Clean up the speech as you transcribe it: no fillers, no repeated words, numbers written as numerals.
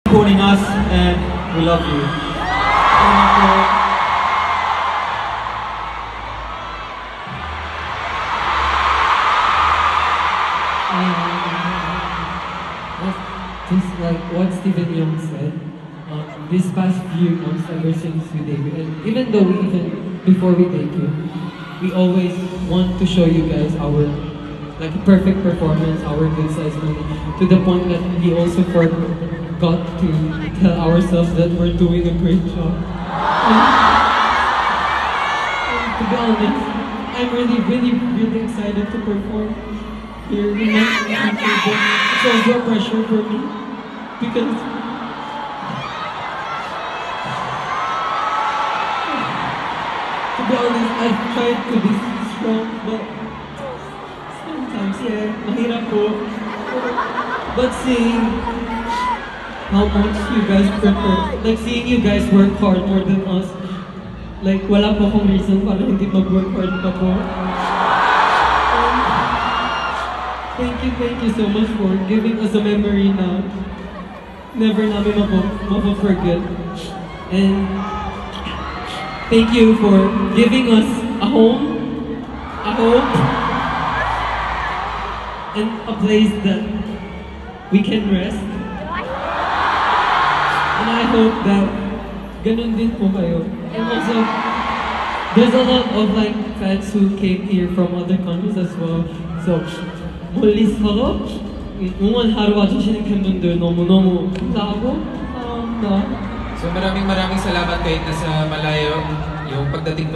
supporting us, and we love you. Just like what Steven Yeun said, this past few months ever since we debuted, and even though before we debut, we always want to show you guys our like perfect performance, our good size movie, to the point that we also forgot to tell ourselves that we're doing a great job. And to be honest, I'm really excited to perform here in my season. It's also a pressure for me because to be honest, I've tried to be strong, but sometimes, yeah, mahirap po. But seeing how much you guys prepare, like seeing you guys work hard more than us, like wala po akong reason para hindi mag-work hard pa po. Thank you so much for giving us a memory na never namin mapo-forget. And thank you for giving us a home, a hope, and a place that we can rest. And I hope that ganun din po kayo. And also, there's a lot of like fans who came here from other countries as well. So, 멀리서 응원 하러 와주시는 팬분들 너무너무 감사하고 So maraming salamat kahit nasa malayo yung pagdating po